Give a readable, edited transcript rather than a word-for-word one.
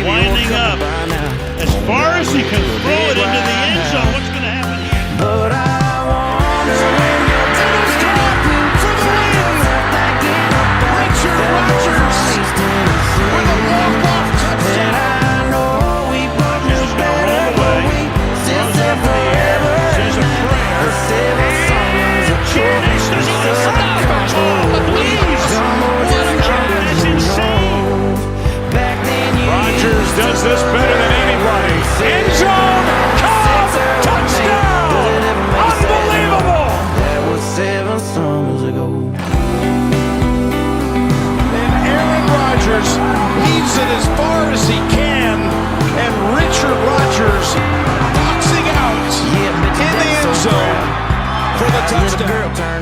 Winding up as far as he can throw it into the end zone. What's going to happen here? But I wonder when you're for the win. Richard Rodgers with a walk-off touchdown. I know we put this better, but we still said forever. Says a prayer. There's unstoppable. Please. What a catch. It's insane. Rodgers does this better than anybody. End zone, Cobb, touchdown! Unbelievable! That was 7 summers ago. And Aaron Rodgers leaves it as far as he can, and Richard Rodgers boxing out in the end zone for the touchdown.